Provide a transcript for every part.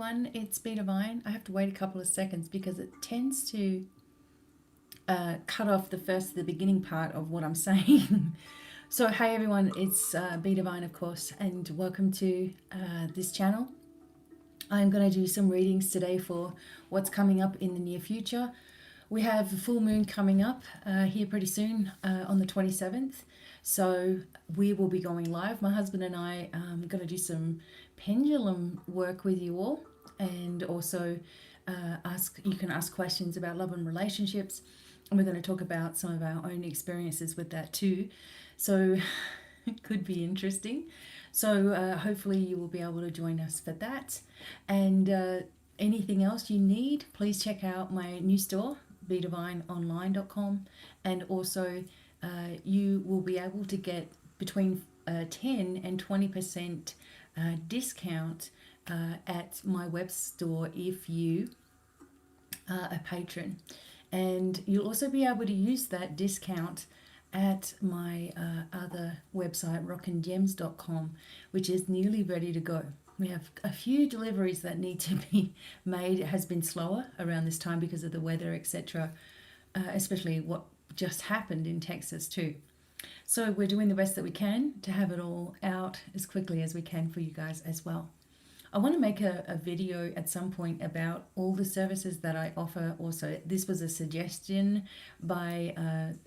everyone, it's BDevine. I have to wait a couple of seconds because it tends to cut off the beginning part of what I'm saying. So hey everyone, it's BDevine of course, and welcome to this channel. I'm going to do some readings today for what's coming up in the near future. We have a full moon coming up here pretty soon on the 27th. So we will be going live. My husband and I are going to do some pendulum work with you all, and also you can ask questions about love and relationships. And we're going to talk about some of our own experiences with that too. So it could be interesting. So hopefully you will be able to join us for that. And anything else you need, please check out my new store, BDevineOnline.com, and also you will be able to get between 10 and 20% discount at my web store if you are a patron. And you'll also be able to use that discount at my other website, rockandgems.com, which is nearly ready to go. We have a few deliveries that need to be made. It has been slower around this time because of the weather, etc., especially what just happened in Texas too. So we're doing the best that we can to have it all out as quickly as we can for you guys as well. I want to make a video at some point about all the services that I offer. Also, this was a suggestion by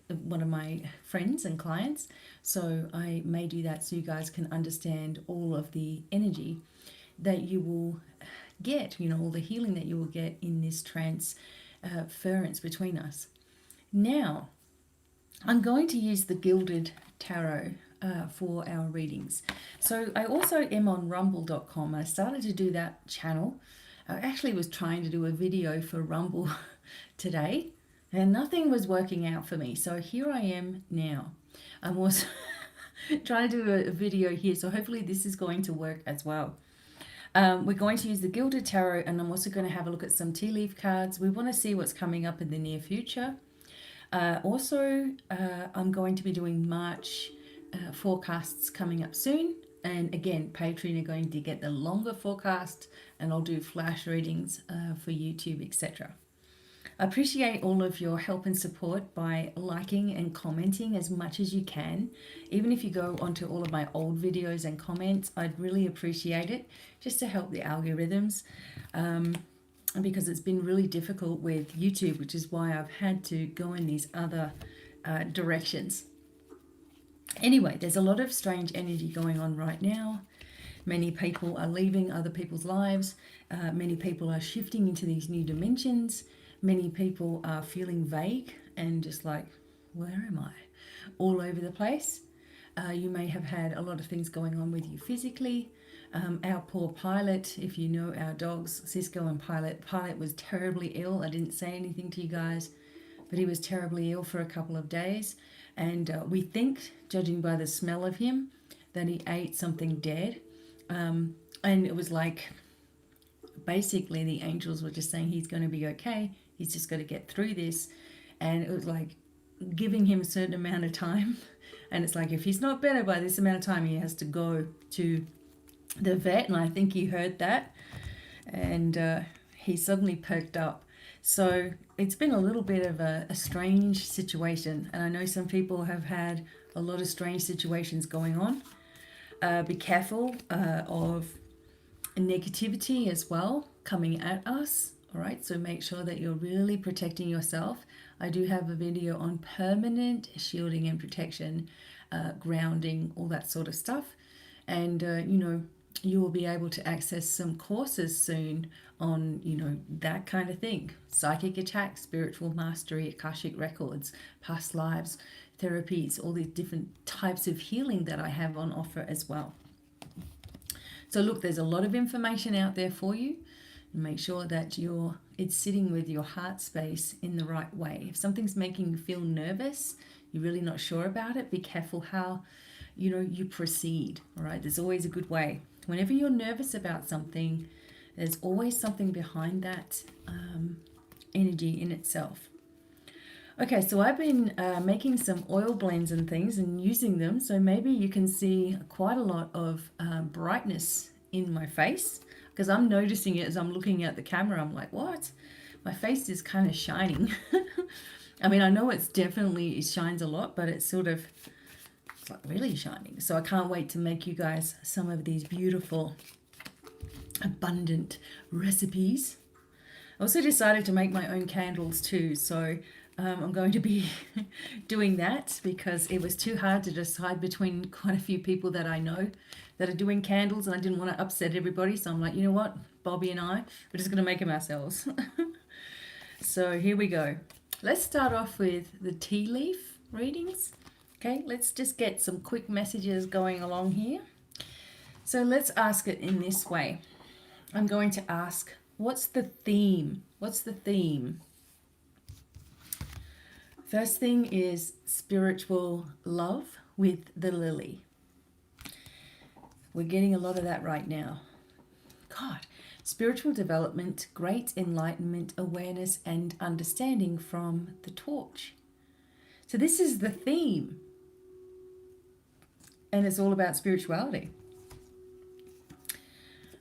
one of my friends and clients, so I may do that so you guys can understand all of the energy that you will get, all the healing that you will get in this transference between us. Now, I'm going to use the Gilded Tarot for our readings. So I also am on rumble.com. I started to do that channel. I actually was trying to do a video for Rumble today and nothing was working out for me. So here I am now. I'm also trying to do a video here. So hopefully this is going to work as well. We're going to use the Gilded Tarot, and I'm also going to have a look at some tea leaf cards. We want to see what's coming up in the near future. Also, I'm going to be doing March forecasts coming up soon, and again Patreon are going to get the longer forecast, and I'll do flash readings for YouTube, etc. I appreciate all of your help and support by liking and commenting as much as you can. Even if you go onto all of my old videos and comments, I'd really appreciate it, just to help the algorithms, because it's been really difficult with YouTube, which is why I've had to go in these other directions. Anyway, there's a lot of strange energy going on right now. Many people are leaving other people's lives. Many people are shifting into these new dimensions. Many people are feeling vague and just like, where am I? All over the place. You may have had a lot of things going on with you physically. Our poor Pilot, if you know our dogs, Cisco and Pilot. Pilot was terribly ill. I didn't say anything to you guys, but he was terribly ill for a couple of days. And we think, judging by the smell of him, that he ate something dead. And it was like, basically the angels were just saying he's going to be okay. He's just got to get through this. And it was like giving him a certain amount of time. And it's like, if he's not better by this amount of time, he has to go to the vet. And I think he heard that. And he suddenly perked up. So it's been a little bit of a strange situation. And I know some people have had a lot of strange situations going on. Be careful of negativity as well coming at us. All right, so make sure that you're really protecting yourself. I do have a video on permanent shielding and protection, grounding, all that sort of stuff. And, you will be able to access some courses soon on, that kind of thing. Psychic attacks, spiritual mastery, Akashic records, past lives, therapies, all these different types of healing that I have on offer as well. So look, there's a lot of information out there for you. Make sure that it's sitting with your heart space in the right way. If something's making you feel nervous, you're really not sure about it, be careful how you proceed. All right, there's always a good way. Whenever you're nervous about something, there's always something behind that energy in itself. Okay, so I've been making some oil blends and things and using them, so maybe you can see quite a lot of brightness in my face. because I'm noticing it as I'm looking at the camera. I'm like, what? My face is kind of shining. I mean, I know it's definitely, it shines a lot, but it's sort of, it's like really shining. So I can't wait to make you guys some of these beautiful, abundant recipes. I also decided to make my own candles too. So I'm going to be doing that because it was too hard to decide between quite a few people that I know that are doing candles, and I didn't want to upset everybody. So I'm like, you know what, Bobby and I, we're just going to make them ourselves. So here we go. Let's start off with the tea leaf readings. Okay, let's just get some quick messages going along here. So let's ask it in this way. I'm going to ask, what's the theme? What's the theme? First thing is spiritual love with the lily. We're getting a lot of that right now. God, spiritual development, great enlightenment, awareness, and understanding from the torch. So this is the theme. And it's all about spirituality.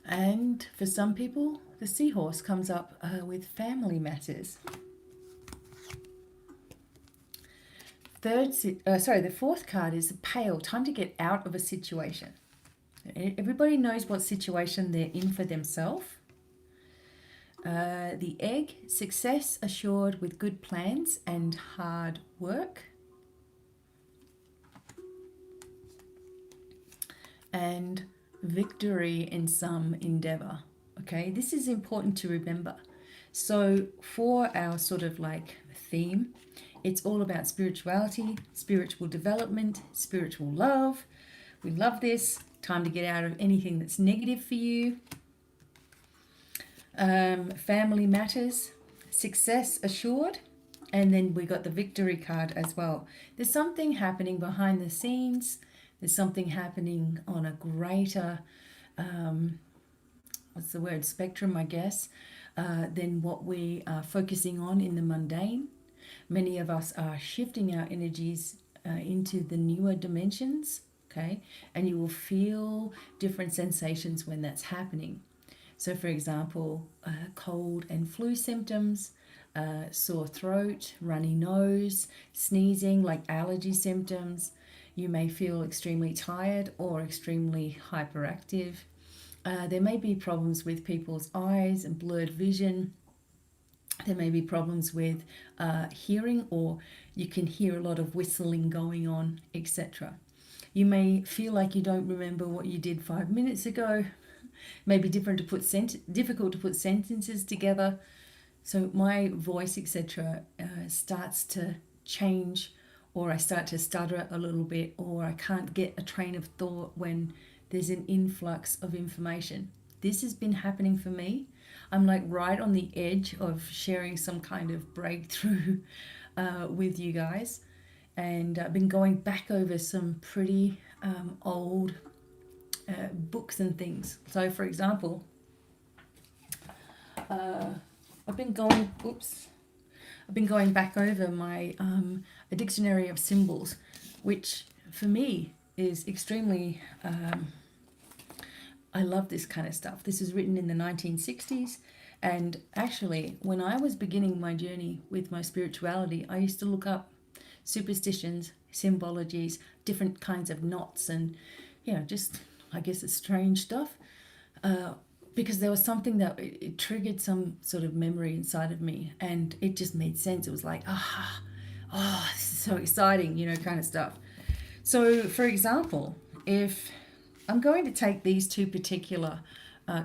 And for some people, the seahorse comes up with family matters. The fourth card is the pail, time to get out of a situation. Everybody knows what situation they're in for themselves. The egg, success assured with good plans and hard work. And victory in some endeavor. Okay, this is important to remember. So for our sort of like theme, it's all about spirituality, spiritual development, spiritual love. We love this. Time to get out of anything that's negative for you. Family matters, success assured. And then we got the victory card as well. There's something happening behind the scenes. There's something happening on a greater, spectrum, I guess, than what we are focusing on in the mundane. Many of us are shifting our energies into the newer dimensions. Okay, and you will feel different sensations when that's happening. So for example, cold and flu symptoms, sore throat, runny nose, sneezing, like allergy symptoms. You may feel extremely tired or extremely hyperactive. There may be problems with people's eyes and blurred vision. There may be problems with hearing, or you can hear a lot of whistling going on, etc. You may feel like you don't remember what you did 5 minutes ago. Maybe difficult to put sentences together. So my voice, etc., starts to change, or I start to stutter a little bit, or I can't get a train of thought when there's an influx of information. This has been happening for me. I'm like right on the edge of sharing some kind of breakthrough with you guys. And I've been going back over some pretty old books and things. So for example, I've been going back over my a dictionary of symbols, which for me is extremely I love this kind of stuff. This is written in the 1960s, and actually when I was beginning my journey with my spirituality, I used to look up superstitions, symbologies, different kinds of knots, and just I guess it's strange stuff, because there was something that it triggered some sort of memory inside of me, and it just made sense. It was like, this is so exciting, kind of stuff. So for example, if I'm going to take these two particular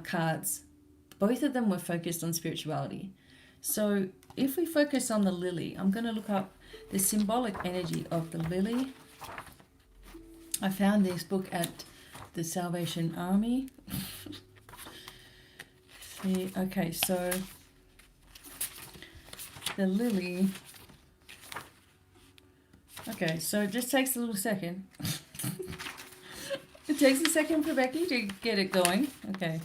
cards, both of them were focused on spirituality. So if we focus on the lily, I'm going to look up the symbolic energy of the lily. I found this book at the Salvation Army. See, okay, so the lily. Okay, so it just takes a little second. It takes a second for Becky to get it going. Okay.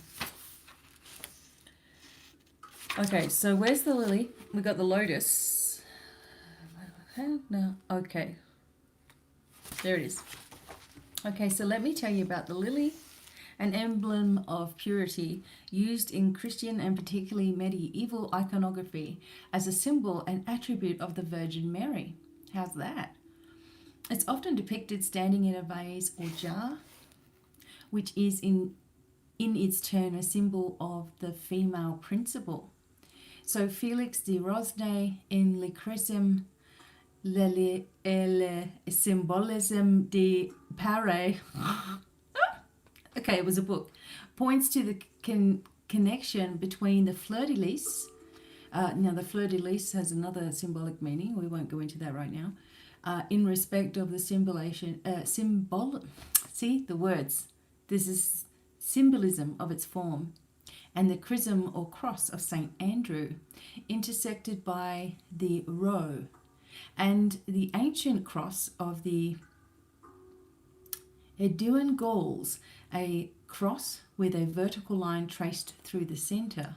Okay, so where's the lily? We got the lotus. No, okay. There it is. Okay, so let me tell you about the lily. an emblem of purity used in Christian and particularly medieval iconography as a symbol and attribute of the Virgin Mary. How's that? It's often depicted standing in a vase or jar, which is in its turn a symbol of the female principle. So Felix de Rosnay in Regression, le symbolisme de Paris, okay, it was a book, points to the connection between the fleur-de-lis. Now, the fleur-de-lis has another symbolic meaning. We won't go into that right now. In respect of the see the words. This is symbolism of its form, and the chrism or cross of St. Andrew, intersected by the roe, and the ancient cross of the Edouin Gauls, a cross with a vertical line traced through the center,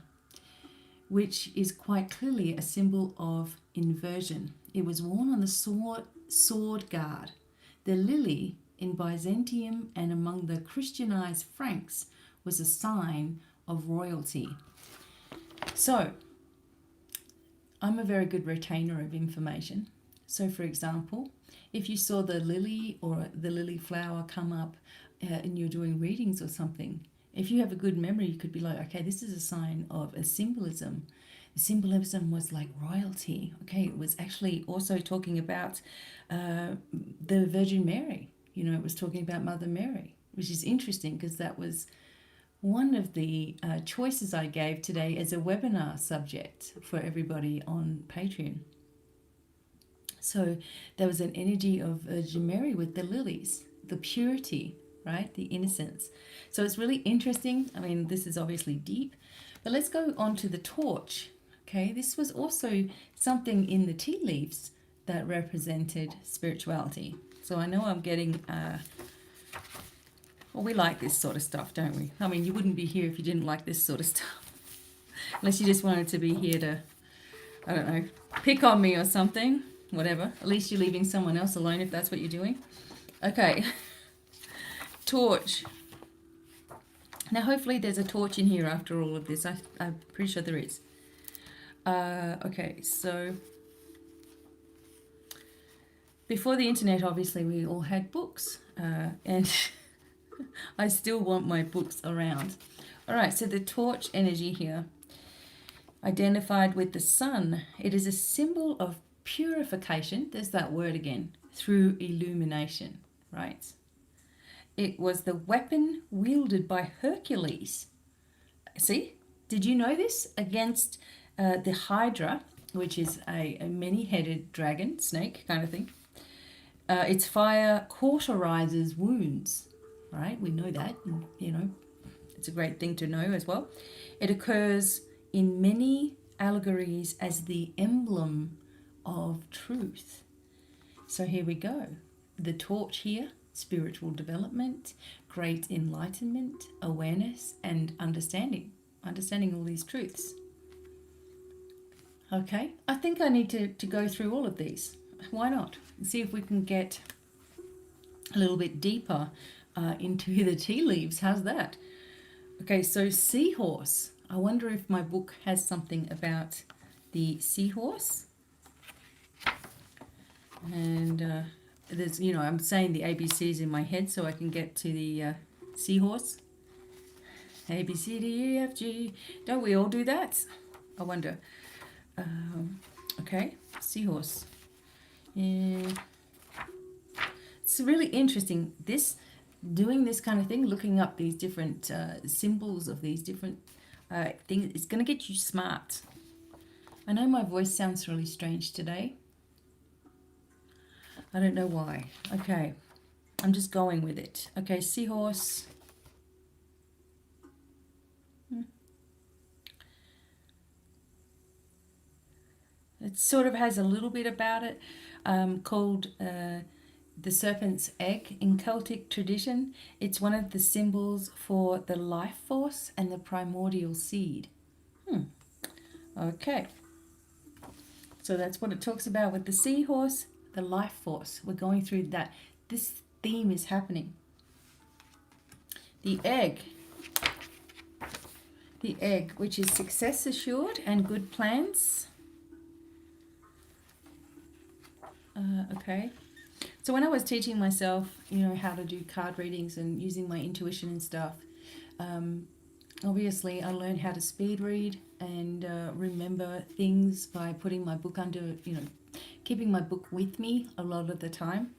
which is quite clearly a symbol of inversion. It was worn on the sword guard. The lily in Byzantium and among the Christianized Franks was a sign of royalty. So, I'm a very good retainer of information. So, for example, if you saw the lily or the lily flower come up and you're doing readings or something, if you have a good memory, you could be like, okay, this is a sign of a symbolism. The symbolism was like royalty. Okay, it was actually also talking about the Virgin Mary. You know, it was talking about Mother Mary, which is interesting because that was one of the choices I gave today as a webinar subject for everybody on Patreon. So there was an energy of Virgin Mary with the lilies, the purity, right? The innocence. So it's really interesting. I mean, this is obviously deep, but let's go on to the torch. Okay, this was also something in the tea leaves that represented spirituality. So I know I'm getting, well, we like this sort of stuff, don't we? I mean, you wouldn't be here if you didn't like this sort of stuff. Unless you just wanted to be here to, I don't know, pick on me or something. Whatever. At least you're leaving someone else alone if that's what you're doing. Okay. Torch. Now, hopefully there's a torch in here after all of this. I'm pretty sure there is. Okay, so before the internet, obviously, we all had books. And I still want my books around. All right, so the torch energy here, identified with the sun. It is a symbol of purification. There's that word again. Through illumination, right? It was the weapon wielded by Hercules. See? Did you know this? Against the Hydra, which is a many-headed dragon, snake kind of thing. Its fire cauterizes wounds, right? We know that, you know. It's a great thing to know as well. It occurs in many allegories as the emblem of truth. So here we go. The torch here, spiritual development, great enlightenment, awareness, and understanding. Understanding all these truths. Okay, I think I need to go through all of these. Why not? See if we can get a little bit deeper into the tea leaves. How's that? Okay, so seahorse. I wonder if my book has something about the seahorse. And there's, you know, I'm saying the ABCs in my head so I can get to the seahorse. A, B, C, D, E, F, G. Don't we all do that? I wonder. Okay, seahorse. Yeah. It's really interesting. Doing this kind of thing, looking up these different symbols of these different things, it's going to get you smart. I know my voice sounds really strange today. I don't know why. Okay, I'm just going with it. Okay, seahorse. It sort of has a little bit about it, called the serpent's egg in Celtic tradition. It's one of the symbols for the life force and the primordial seed. Okay. So that's what it talks about with the seahorse, the life force. We're going through that. This theme is happening. The egg. The egg, which is success assured and good plans. Okay. So when I was teaching myself, how to do card readings and using my intuition and stuff, obviously I learned how to speed read and remember things by putting my book under, keeping my book with me a lot of the time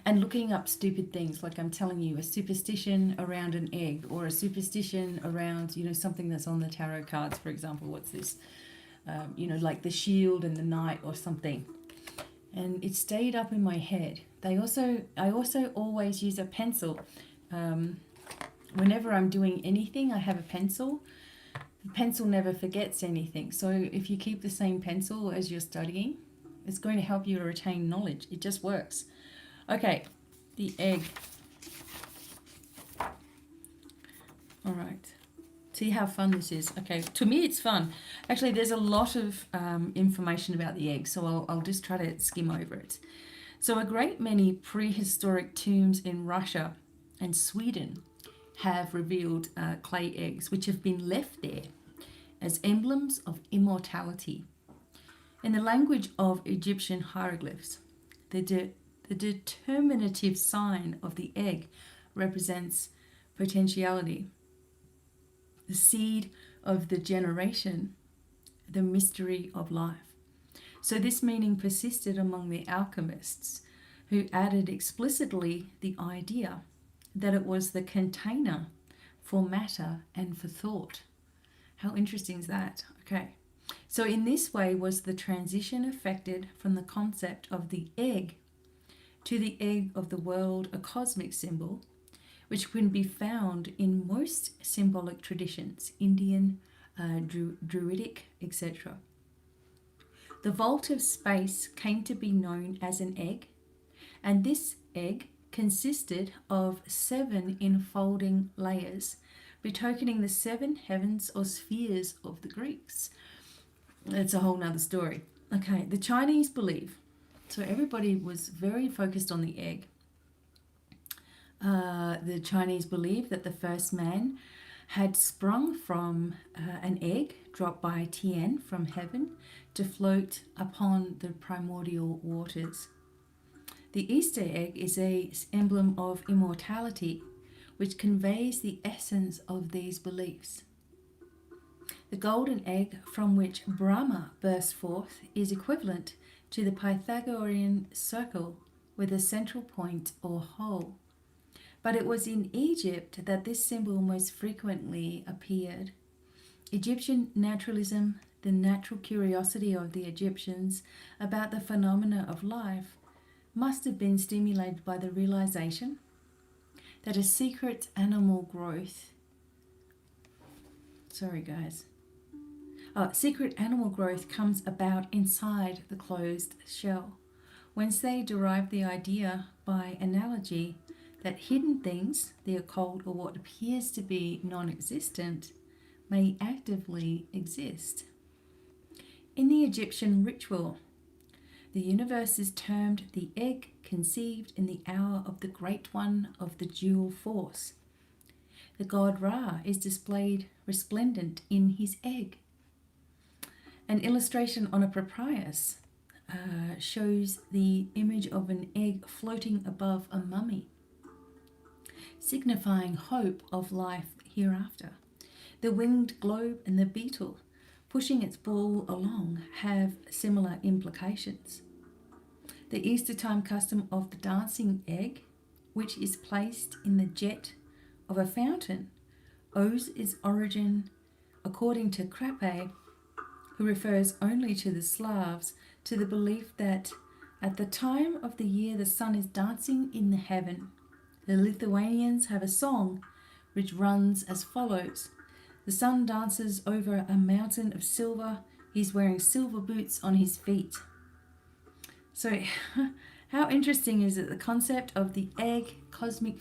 and looking up stupid things, like I'm telling you, a superstition around an egg or a superstition around, something that's on the tarot cards, for example. What's this? Like the shield and the knight or something. And it stayed up in my head. I also always use a pencil. Whenever I'm doing anything, I have a pencil. The pencil never forgets anything. So if you keep the same pencil as you're studying, it's going to help you to retain knowledge. It just works. Okay, the egg. All right. See how fun this is. Okay, to me it's fun. Actually, there's a lot of information about the egg, so I'll just try to skim over it. So a great many prehistoric tombs in Russia and Sweden have revealed clay eggs, which have been left there as emblems of immortality. In the language of Egyptian hieroglyphs, the determinative sign of the egg represents potentiality, the seed of the generation, the mystery of life. So this meaning persisted among the alchemists, who added explicitly the idea that it was the container for matter and for thought. How interesting is that? Okay. So in this way was the transition effected from the concept of the egg to the egg of the world, a cosmic symbol, which can be found in most symbolic traditions, Indian, Druidic, etc. The vault of space came to be known as an egg, and this egg consisted of 7 enfolding layers, betokening the 7 heavens or spheres of the Greeks. That's a whole nother story. Okay, the Chinese believe, so everybody was very focused on the egg. The Chinese believe that the first man had sprung from an egg dropped by Tian from heaven to float upon the primordial waters. The Easter egg is an emblem of immortality, which conveys the essence of these beliefs. The golden egg from which Brahma burst forth is equivalent to the Pythagorean circle with a central point or hole. But it was in Egypt that this symbol most frequently appeared. Egyptian naturalism, the natural curiosity of the Egyptians about the phenomena of life, must have been stimulated by the realization that a secret animal growth comes about inside the closed shell, whence they derive the idea by analogy that hidden things, the occult or what appears to be non-existent, may actively exist. In the Egyptian ritual, the universe is termed the egg conceived in the hour of the great one of the dual force. The god Ra is displayed resplendent in his egg. An illustration on a papyrus shows the image of an egg floating above a mummy, signifying hope of life hereafter. The winged globe and the beetle pushing its ball along have similar implications. The Easter time custom of the dancing egg, which is placed in the jet of a fountain, owes its origin, according to Krappe, who refers only to the Slavs, to the belief that at the time of the year the sun is dancing in the heaven. The Lithuanians have a song which runs as follows. The sun dances over a mountain of silver. He's wearing silver boots on his feet. So how interesting is it, the concept of the egg, cosmic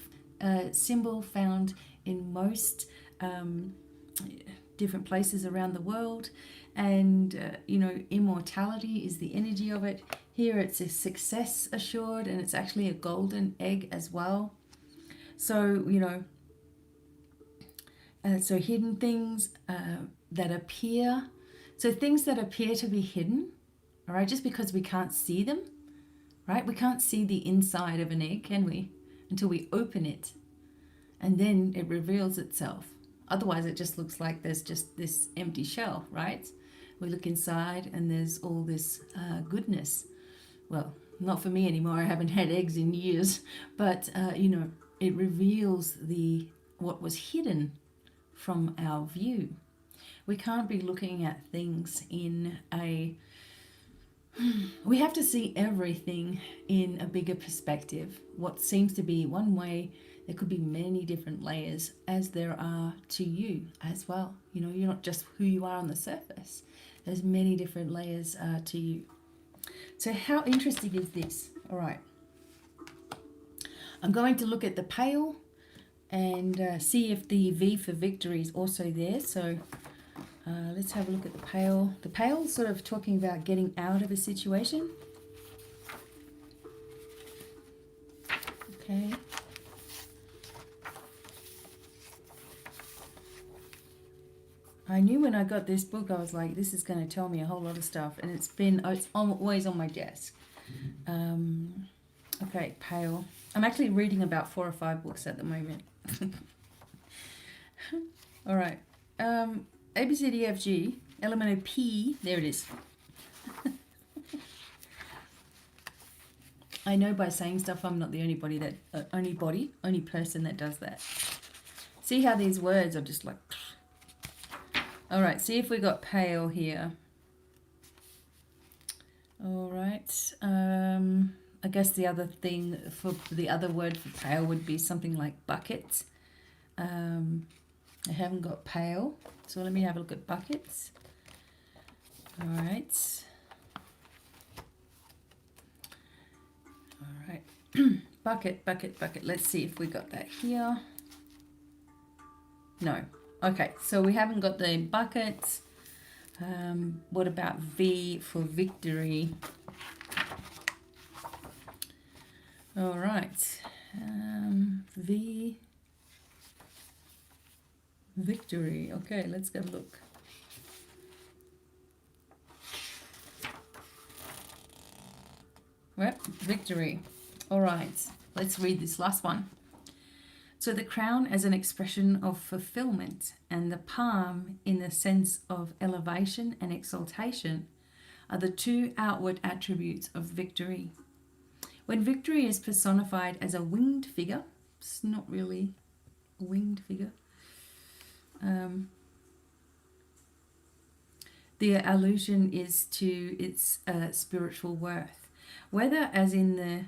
symbol found in most different places around the world, and immortality is the energy of it. Here it's a success assured, and it's actually a golden egg as well. So So hidden things that appear, so things that appear to be hidden, all right, just because we can't see them, right? We can't see the inside of an egg, can we? Until we open it, and then it reveals itself. Otherwise, it just looks like there's just this empty shell, right? We look inside and there's all this goodness. Well, not for me anymore. I haven't had eggs in years, but you know, it reveals what was hidden from our view. We can't be looking at things in a... We have to see everything in a bigger perspective. What seems to be one way, there could be many different layers, as there are to you as well. You know, you're not just who you are on the surface. There's many different layers to you. So how interesting is this? All right. I'm going to look at the pale and see if the V for victory is also there. So let's have a look at the pale. The pale is sort of talking about getting out of a situation. Okay. I knew when I got this book, I was like, this is going to tell me a whole lot of stuff. And it's always on my desk. Okay, pale. I'm actually reading about 4 or 5 books at the moment. All right. A, B, C, D, F, G, element of P. There it is. I know by saying stuff, I'm not the only person that does that. See how these words are just like... All right, see if we got pale here. All right. I guess the other thing for the other word for pale would be something like bucket. I haven't got pale, so let me have a look at buckets. All right. All right. Bucket, bucket, bucket. Let's see if we got that here. No. Okay, so we haven't got the buckets. What about V for victory? All right. V, victory. Okay, let's go look. Well, victory. All right, let's read this last one. So the crown as an expression of fulfillment and the palm in the sense of elevation and exaltation are the two outward attributes of victory. When victory is personified as a winged figure, it's not really a winged figure, the allusion is to its spiritual worth. Whether, as in the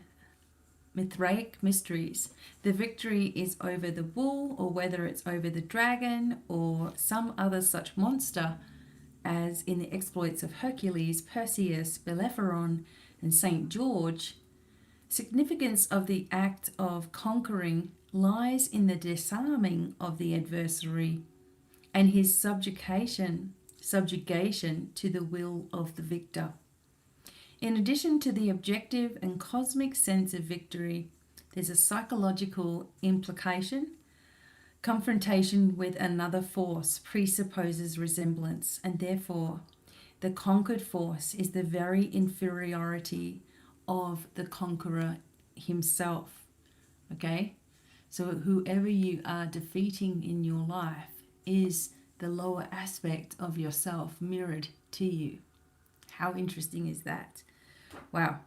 Mithraic mysteries, the victory is over the bull, or whether it's over the dragon or some other such monster, as in the exploits of Hercules, Perseus, Bellerophon, and St. George, significance of the act of conquering lies in the disarming of the adversary and his subjugation to the will of the victor. In addition to the objective and cosmic sense of victory, there's a psychological implication. Confrontation with another force presupposes resemblance, and therefore the conquered force is the very inferiority of the conqueror himself. Okay? So whoever you are defeating in your life is the lower aspect of yourself mirrored to you. How interesting is that? Wow.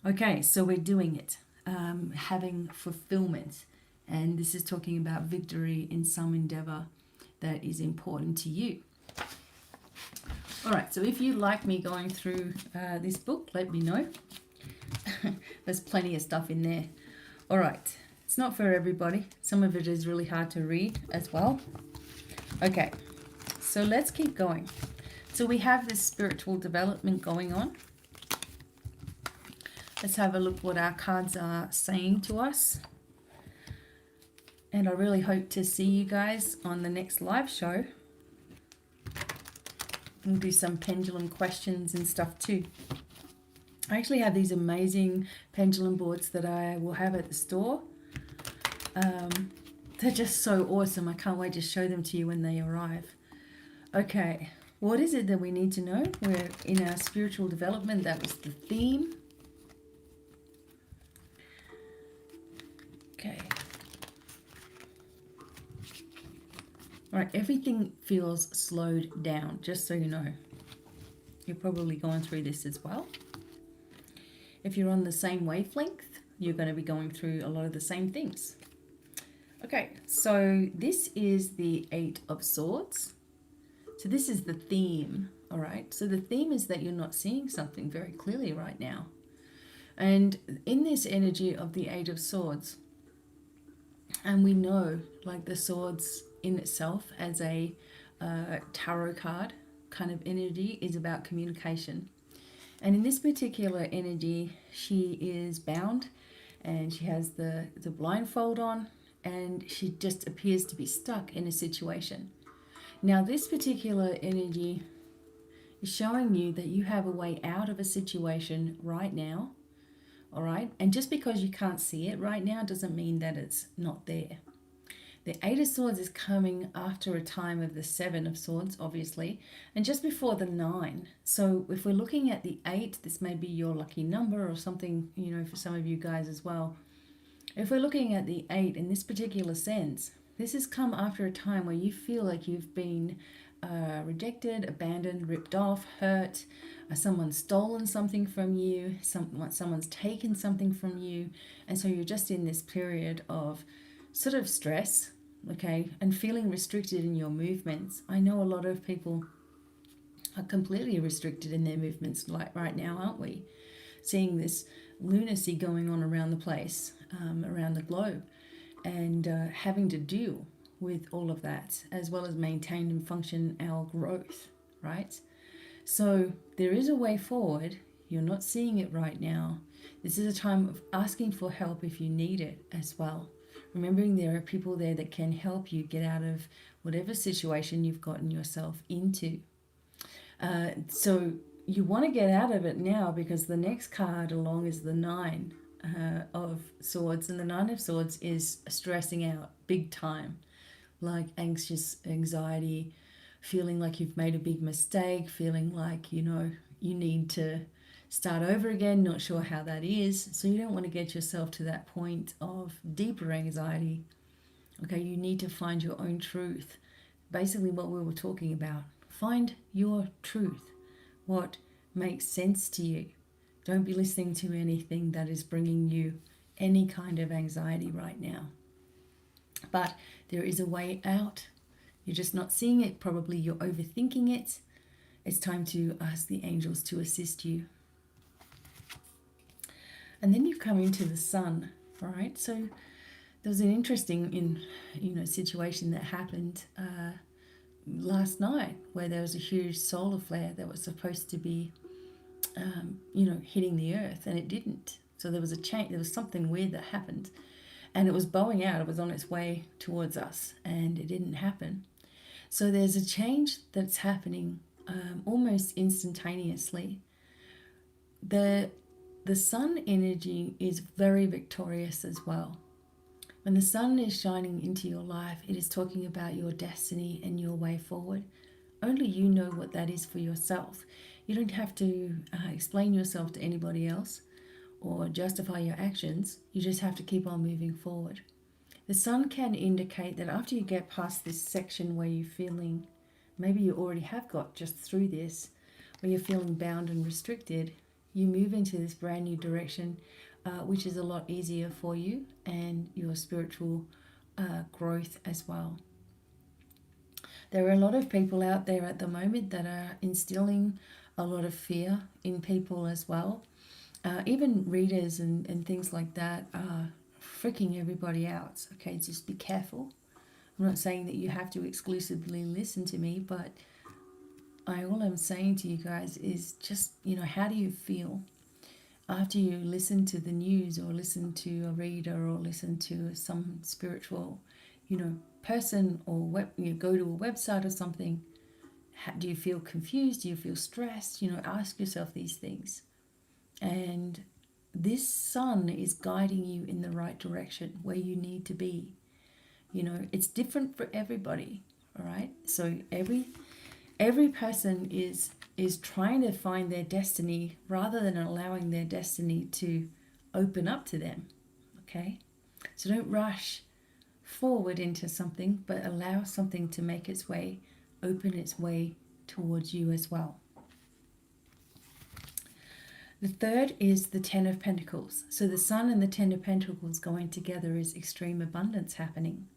Okay, so we're doing it. Having fulfillment. And this is talking about victory in some endeavor that is important to you. All right, so if you like me going through this book, let me know. There's plenty of stuff in there. All right, it's not for everybody. Some of it is really hard to read as well. Okay, so let's keep going. So we have this spiritual development going on. Let's have a look what our cards are saying to us. And I really hope to see you guys on the next live show. We'll do some pendulum questions and stuff too. I actually have these amazing pendulum boards that I will have at the store. They're just so awesome. I can't wait to show them to you when they arrive. Okay, what is it that we need to know? We're in our spiritual development. That was the theme. Okay. All right, everything feels slowed down, just so you know. You're probably going through this as well. If you're on the same wavelength, you're going to be going through a lot of the same things. Okay, so this is the Eight of Swords. So this is the theme, all right? So the theme is that you're not seeing something very clearly right now. And in this energy of the Eight of Swords, and we know like the swords in itself as a tarot card kind of energy is about communication. And in this particular energy, she is bound and she has the blindfold on and she just appears to be stuck in a situation. Now, this particular energy is showing you that you have a way out of a situation right now, all right? And just because you can't see it right now doesn't mean that it's not there. The Eight of Swords is coming after a time of the Seven of Swords, obviously, and just before the Nine. So if we're looking at the 8, this may be your lucky number or something, you know, for some of you guys as well. If we're looking at the 8 in this particular sense, this has come after a time where you feel like you've been rejected, abandoned, ripped off, hurt, someone's stolen something from you, someone's taken something from you, and so you're just in this period of sort of stress, okay, and feeling restricted in your movements. I know a lot of people are completely restricted in their movements like right now, aren't we? Seeing this lunacy going on around the place, around the globe, and having to deal with all of that, as well as maintain and function our growth, right? So there is a way forward. You're not seeing it right now. This is a time of asking for help if you need it as well. Remembering there are people there that can help you get out of whatever situation you've gotten yourself into. So you want to get out of it now, because the next card along is the Nine of Swords, and the Nine of Swords is stressing out big time, like anxious, anxiety, feeling like you've made a big mistake, feeling like, you know, you need to start over again, not sure how that is. So you don't want to get yourself to that point of deeper anxiety. Okay, you need to find your own truth. Basically what we were talking about. Find your truth. What makes sense to you. Don't be listening to anything that is bringing you any kind of anxiety right now. But there is a way out. You're just not seeing it. Probably you're overthinking it. It's time to ask the angels to assist you. And then you come into the Sun, all right? So there was an interesting situation that happened last night, where there was a huge solar flare that was supposed to be hitting the earth, and it didn't. So there was a change. There was something weird that happened, and it was bowing out. It was on its way towards us, and it didn't happen. So there's a change that's happening almost instantaneously. The Sun energy is very victorious as well. When the Sun is shining into your life, it is talking about your destiny and your way forward. Only you know what that is for yourself. You don't have to explain yourself to anybody else or justify your actions. You just have to keep on moving forward. The Sun can indicate that after you get past this section where you're feeling, maybe you already have got just through this, where you're feeling bound and restricted, you move into this brand new direction, which is a lot easier for you and your spiritual growth as well. There are a lot of people out there at the moment that are instilling a lot of fear in people as well. Even readers and things like that are freaking everybody out. Okay, just be careful. I'm not saying that you have to exclusively listen to me, but all I'm saying to you guys is just, how do you feel after you listen to the news or listen to a reader or listen to some spiritual, person, or go to a website or something? Do you feel confused? Do you feel stressed? Ask yourself these things. And this Sun is guiding you in the right direction, where you need to be. You know, it's different for everybody. All right. So every person is trying to find their destiny rather than allowing their destiny to open up to them. Okay. So don't rush forward into something, but allow something to make its way, open its way towards you as well. The third is the Ten of Pentacles. So the Sun and the Ten of Pentacles going together is extreme abundance happening.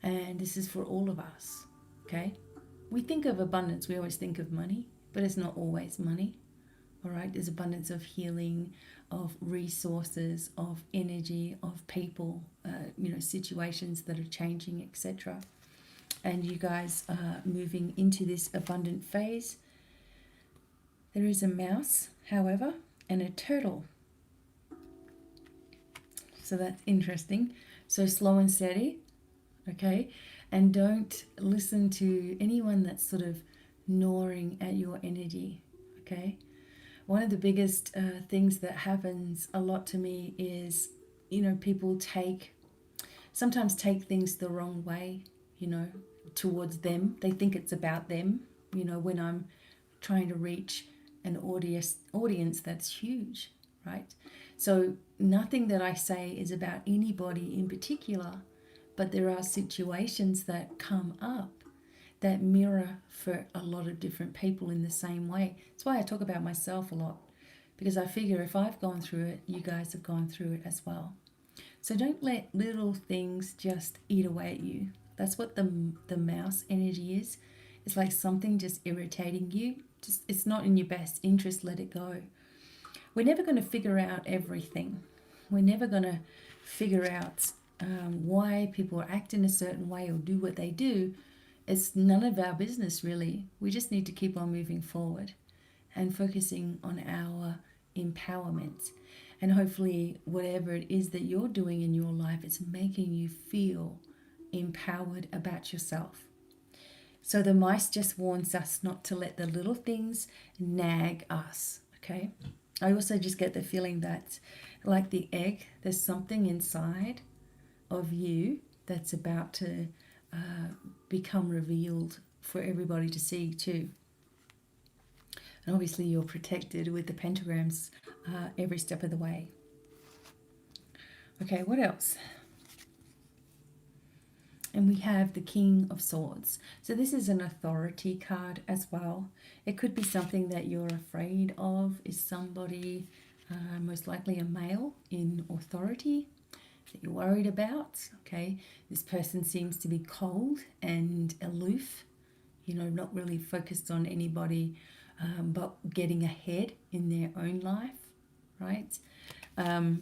And this is for all of us, okay? We think of abundance, we always think of money, but it's not always money, all right? There's abundance of healing, of resources, of energy, of people, situations that are changing, etc. And you guys are moving into this abundant phase. There is a mouse, however, and a turtle. So that's interesting. So slow and steady, okay? And don't listen to anyone that's sort of gnawing at your energy, okay? One of the biggest things that happens a lot to me is, people sometimes take things the wrong way, towards them. They think it's about them, when I'm trying to reach an audience that's huge, right? So nothing that I say is about anybody in particular, but there are situations that come up that mirror for a lot of different people in the same way. That's why I talk about myself a lot, because I figure if I've gone through it, you guys have gone through it as well. So don't let little things just eat away at you. That's what the mouse energy is. It's like something just irritating you. It's not in your best interest. Let it go. We're never going to figure out everything. We're never going to figure out why people act in a certain way or do what they do. It's none of our business, really. We just need to keep on moving forward and focusing on our empowerment. And hopefully whatever it is that you're doing in your life, it's making you feel empowered about yourself. So the mice just warns us not to let the little things nag us, okay? I also just get the feeling that, like the egg, there's something inside of you that's about to become revealed for everybody to see too. And obviously you're protected with the pentagrams every step of the way. Okay, what else? And we have the King of Swords. So this is an authority card as well. It could be something that you're afraid of. Is somebody, most likely a male in authority, that you're worried about. Okay, this person seems to be cold and aloof, not really focused on anybody, but getting ahead in their own life, right?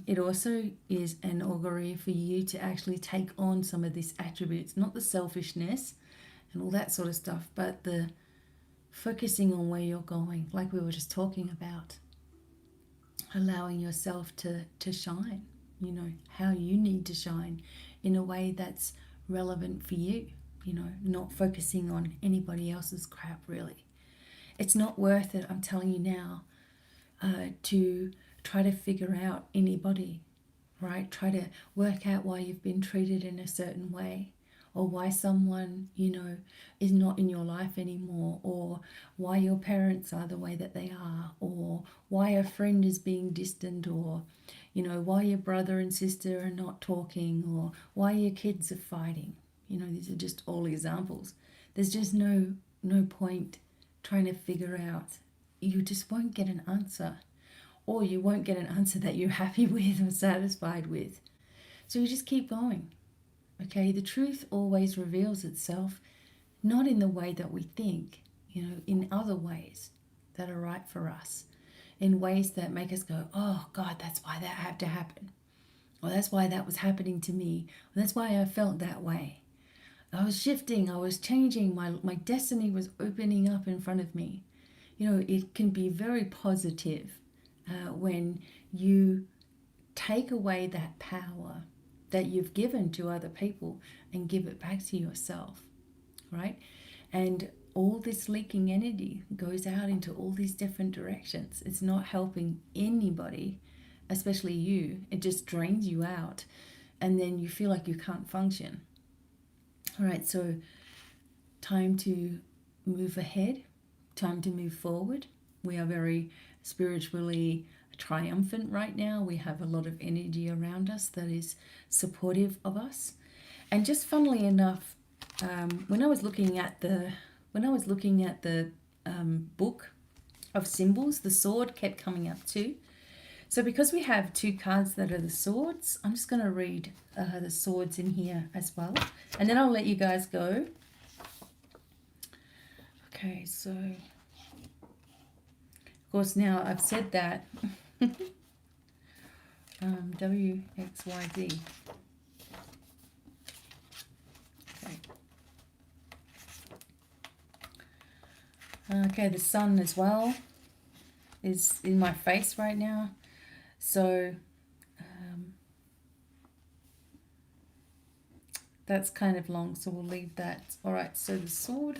It also is an augury for you to actually take on some of these attributes, not the selfishness and all that sort of stuff, but the focusing on where you're going, like we were just talking about, allowing yourself to shine, how you need to shine in a way that's relevant for you, not focusing on anybody else's crap, really. It's not worth it, I'm telling you now, to try to figure out anybody, right? Try to work out why you've been treated in a certain way, or why someone, is not in your life anymore, or why your parents are the way that they are, or why a friend is being distant, or, why your brother and sister are not talking, or why your kids are fighting. These are just all examples. There's just no point trying to figure out. You just won't get an answer. Or you won't get an answer that you're happy with or satisfied with. So you just keep going, okay? The truth always reveals itself, not in the way that we think, in other ways that are right for us, in ways that make us go, oh, God, that's why that had to happen. Or that's why that was happening to me. Or that's why I felt that way. I was shifting, I was changing, my destiny was opening up in front of me. It can be very positive when you take away that power that you've given to other people and give it back to yourself, right? And all this leaking energy goes out into all these different directions. It's not helping anybody, especially you. It just drains you out, and then you feel like you can't function. All right, so time to move ahead, time to move forward. We are very spiritually triumphant right now. We have a lot of energy around us that is supportive of us. And just funnily enough, when I was looking at the book of symbols, the sword kept coming up too. So because we have two cards that are the swords, I'm just going to read the swords in here as well. And then I'll let you guys go. Okay, so of course now I've said that. W, X, Y, Z. Okay. Okay, the sun as well is in my face right now. So that's kind of long, so we'll leave that. All right, so the sword.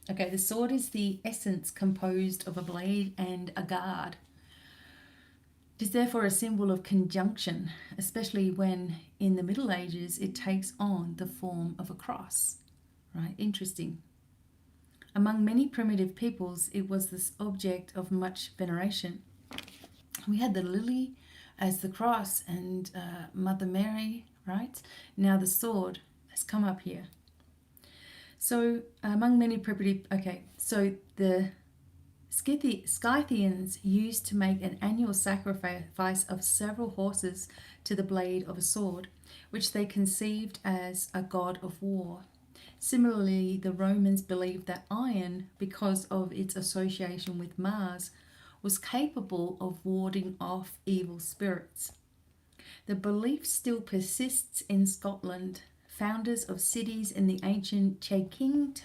Okay, the sword is the essence composed of a blade and a guard. It is therefore a symbol of conjunction, especially when in the Middle Ages it takes on the form of a cross. Right, interesting. Among many primitive peoples, it was this object of much veneration. We had the lily as the cross and Mother Mary, right? Now the sword has come up here. So among many primitive, okay, so the Scythians used to make an annual sacrifice of several horses to the blade of a sword, which they conceived as a god of war. Similarly, the Romans believed that iron, because of its association with Mars, was capable of warding off evil spirits. The belief still persists in Scotland. Founders of cities in the ancient Cheking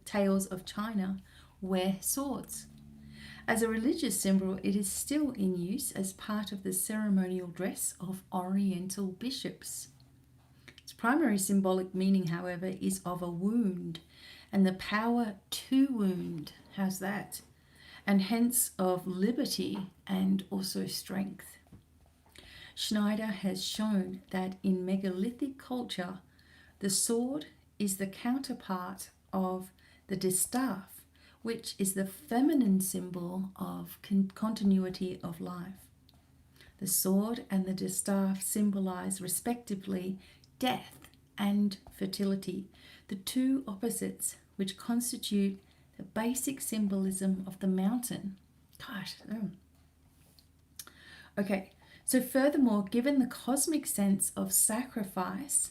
tales of China wear swords. As a religious symbol, it is still in use as part of the ceremonial dress of Oriental bishops. Its primary symbolic meaning, however, is of a wound and the power to wound. How's that? And hence of liberty and also strength. Schneider has shown that in megalithic culture, the sword is the counterpart of the distaff, which is the feminine symbol of continuity of life. The sword and the distaff symbolize respectively death and fertility, the two opposites which constitute the basic symbolism of the mountain. Gosh. Okay, so furthermore, given the cosmic sense of sacrifice,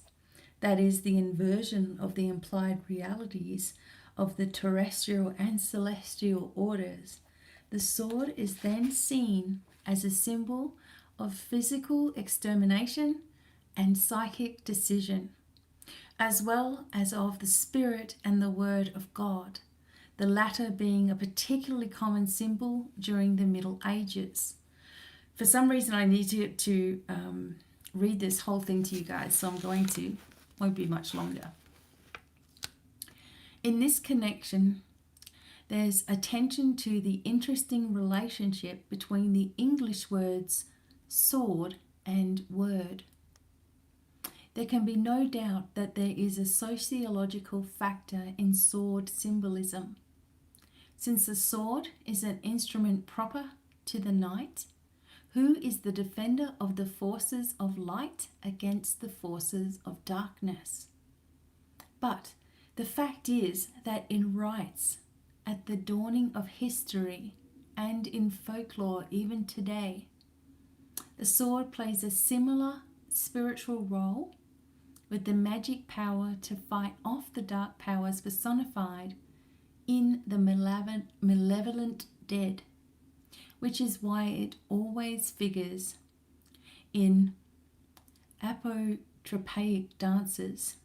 that is the inversion of the implied realities of the terrestrial and celestial orders, the sword is then seen as a symbol of physical extermination and psychic decision, as well as of the spirit and the word of God, the latter being a particularly common symbol during the Middle Ages. For some reason I need to read this whole thing to you guys, so I'm going to. Won't be much longer. In this connection, there's attention to the interesting relationship between the English words sword and word. There can be no doubt that there is a sociological factor in sword symbolism. Since the sword is an instrument proper to the knight, who is the defender of the forces of light against the forces of darkness. But the fact is that in rites, at the dawning of history, and in folklore even today, the sword plays a similar spiritual role with the magic power to fight off the dark powers personified in the malevolent dead, which is why it always figures in apotropaic dances.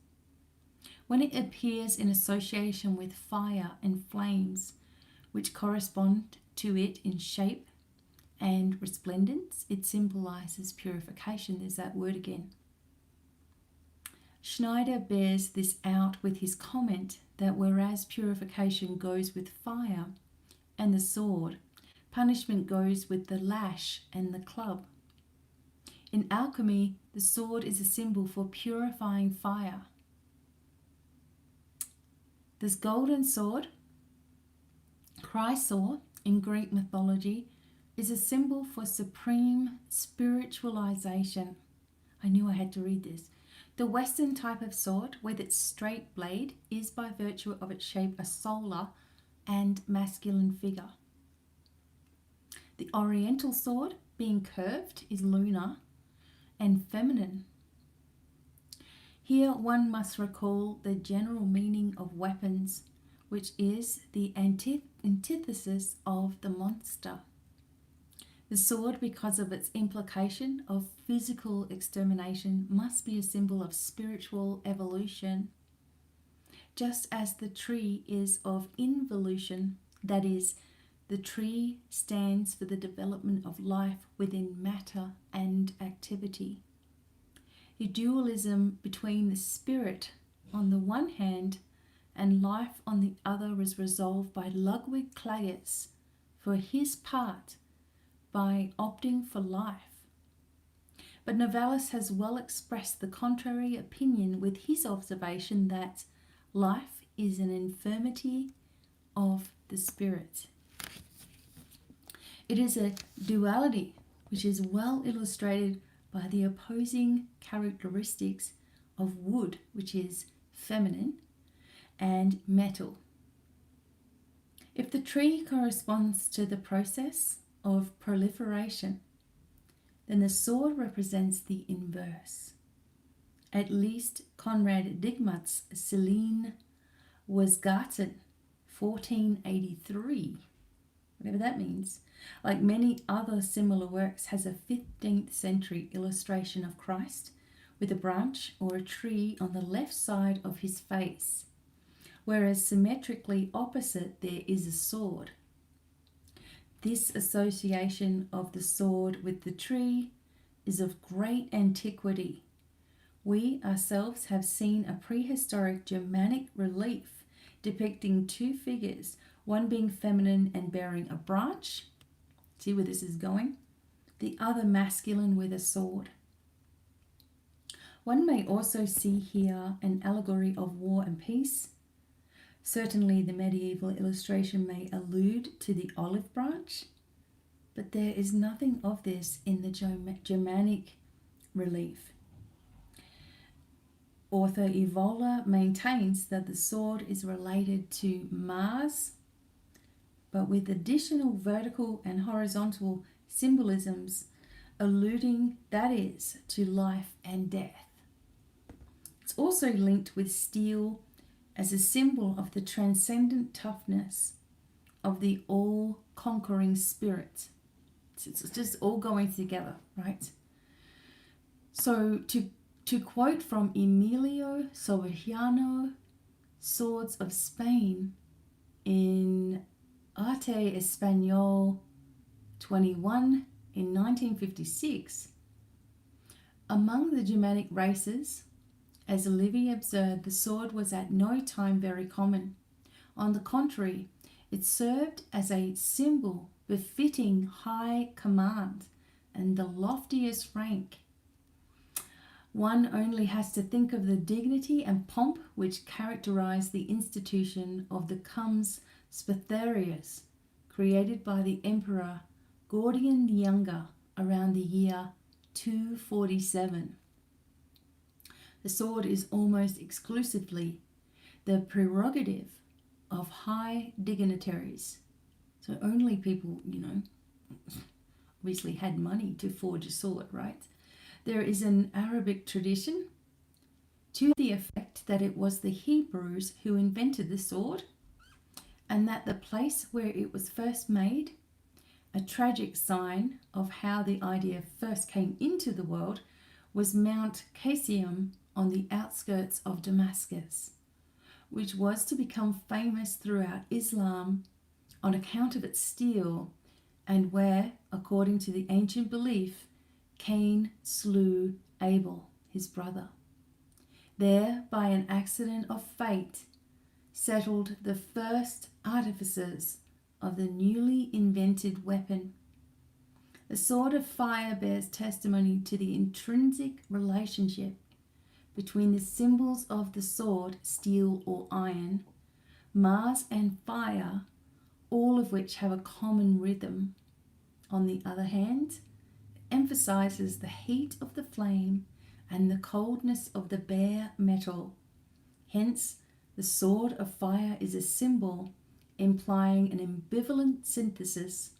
When it appears in association with fire and flames, which correspond to it in shape and resplendence, it symbolizes purification. There's that word again. Schneider bears this out with his comment that whereas purification goes with fire and the sword, punishment goes with the lash and the club. In alchemy, the sword is a symbol for purifying fire. This golden sword, Chrysor in Greek mythology, is a symbol for supreme spiritualization. I knew I had to read this. The Western type of sword, with its straight blade, is by virtue of its shape a solar and masculine figure. The Oriental sword, being curved, is lunar and feminine. Here one must recall the general meaning of weapons, which is the antithesis of the monster. The sword, because of its implication of physical extermination, must be a symbol of spiritual evolution, just as the tree is of involution, that is, the tree stands for the development of life within matter and activity. The dualism between the spirit on the one hand and life on the other is resolved by Ludwig Clagis for his part by opting for life. But Novalis has well expressed the contrary opinion with his observation that life is an infirmity of the spirit. It is a duality which is well illustrated by the opposing characteristics of wood, which is feminine, and metal. If the tree corresponds to the process of proliferation, then the sword represents the inverse. At least Conrad Digmuth's Selene was Garten, 1483, whatever that means, like many other similar works, has a 15th century illustration of Christ with a branch or a tree on the left side of his face, whereas symmetrically opposite there is a sword. This association of the sword with the tree is of great antiquity. We ourselves have seen a prehistoric Germanic relief depicting two figures, one being feminine and bearing a branch, see where this is going, the other masculine with a sword. One may also see here an allegory of war and peace. Certainly the medieval illustration may allude to the olive branch, but there is nothing of this in the Germanic relief. Author Evola maintains that the sword is related to Mars, but with additional vertical and horizontal symbolisms alluding, that is, to life and death. It's also linked with steel as a symbol of the transcendent toughness of the all-conquering spirit. It's just all going together, right? So to quote from Emilio Soriano, Swords of Spain, in Arte Español 21 in 1956, among the Germanic races, as Olivier observed, the sword was at no time very common. On the contrary, it served as a symbol befitting high command and the loftiest rank. One only has to think of the dignity and pomp which characterized the institution of the Comes Spatharius, created by the Emperor Gordian the Younger around the year 247. The sword is almost exclusively the prerogative of high dignitaries. So only people, obviously had money to forge a sword, right? There is an Arabic tradition to the effect that it was the Hebrews who invented the sword, and that the place where it was first made, a tragic sign of how the idea first came into the world, was Mount Qasim on the outskirts of Damascus, which was to become famous throughout Islam on account of its steel, and where, according to the ancient belief, Cain slew Abel, his brother. There, by an accident of fate, settled the first artificers of the newly invented weapon. The sword of fire bears testimony to the intrinsic relationship between the symbols of the sword, steel or iron, Mars and fire, all of which have a common rhythm. On the other hand, emphasizes the heat of the flame and the coldness of the bare metal. Hence, the sword of fire is a symbol implying an ambivalent synthesis,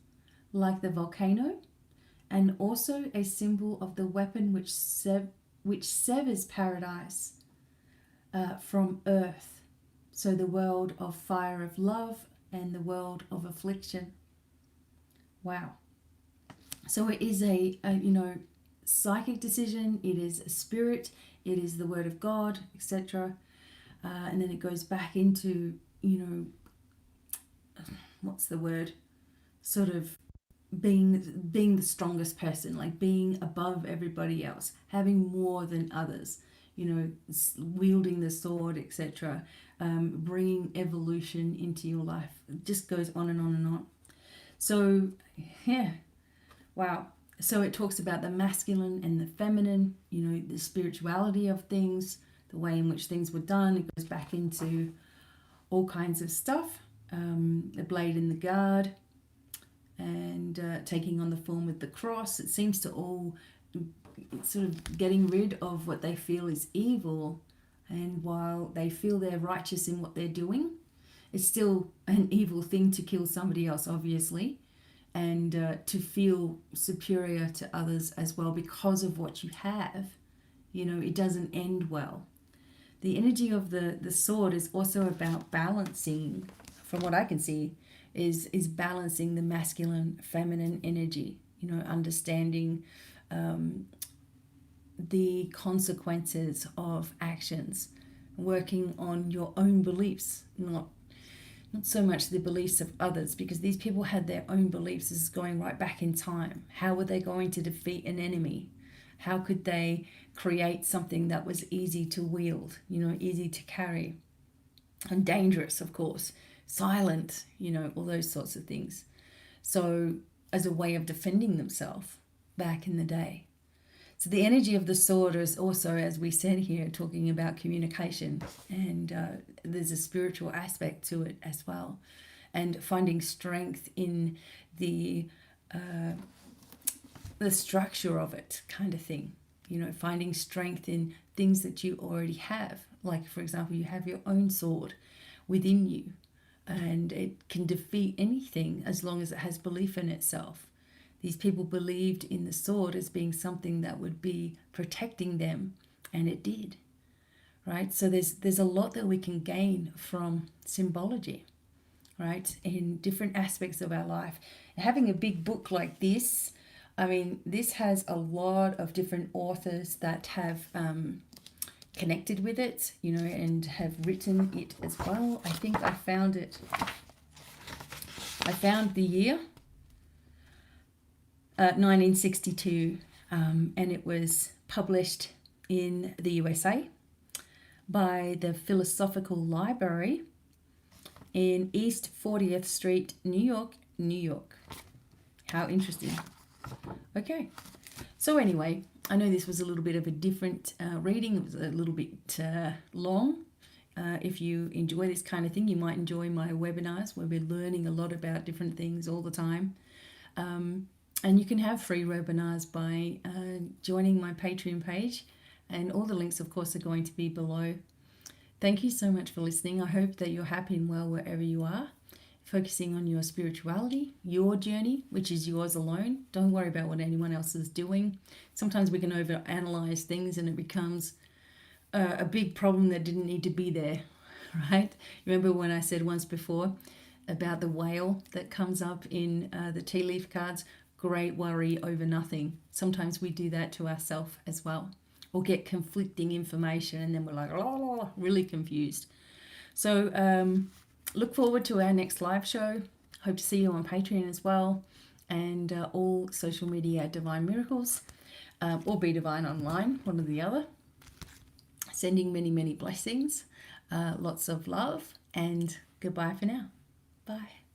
like the volcano, and also a symbol of the weapon which severs paradise from earth. So the world of fire of love and the world of affliction. Wow. So it is a psychic decision. It is a spirit. It is the word of God, etc. And then it goes back into, what's the word? Sort of being the strongest person, like being above everybody else, having more than others, wielding the sword, etc. Bringing evolution into your life. It just goes on and on and on. So, yeah. Wow. So it talks about the masculine and the feminine, the spirituality of things, the way in which things were done. It goes back into all kinds of stuff. The blade in the guard and taking on the form of the cross. It seems to all sort of getting rid of what they feel is evil. And while they feel they're righteous in what they're doing, it's still an evil thing to kill somebody else, obviously. And to feel superior to others as well because of what you have, it doesn't end well. The energy of the sword is also about balancing, from what I can see, is balancing the masculine, feminine energy, understanding the consequences of actions, working on your own beliefs, not so much the beliefs of others, because these people had their own beliefs. This is going right back in time. How were they going to defeat an enemy? How could they create something that was easy to wield, easy to carry, and dangerous, of course, silent, all those sorts of things. So as a way of defending themselves back in the day. So the energy of the sword is also, as we said here, talking about communication, and there's a spiritual aspect to it as well, and finding strength in the structure of it, kind of thing. Finding strength in things that you already have. Like, for example, you have your own sword within you, and it can defeat anything as long as it has belief in itself. These people believed in the sword as being something that would be protecting them, and it did, right? So there's a lot that we can gain from symbology, right, in different aspects of our life. Having a big book like this, this has a lot of different authors that have connected with it, and have written it as well. I think I found the year 1962, and it was published in the USA by the Philosophical Library in East 40th Street, New York. How interesting. Okay, so anyway, I know this was a little bit of a different reading. It was a little bit long. If you enjoy this kind of thing, you might enjoy my webinars where we're learning a lot about different things all the time. And you can have free webinars by joining my Patreon page, and all the links, of course, are going to be below. Thank you so much for listening. I hope that you're happy and well wherever you are, focusing on your spirituality, your journey, which is yours alone. Don't worry about what anyone else is doing. Sometimes we can overanalyze things and it becomes a big problem that didn't need to be there, right? Remember when I said once before about the whale that comes up in the tea leaf cards? Great worry over nothing. Sometimes we do that to ourselves as well, or get conflicting information and then we're like, oh, really confused. So look forward to our next live show. Hope to see you on Patreon as well, and all social media at Divine Miracles, or BDevine online, one or the other. Sending many, many blessings, lots of love, and goodbye for now. Bye.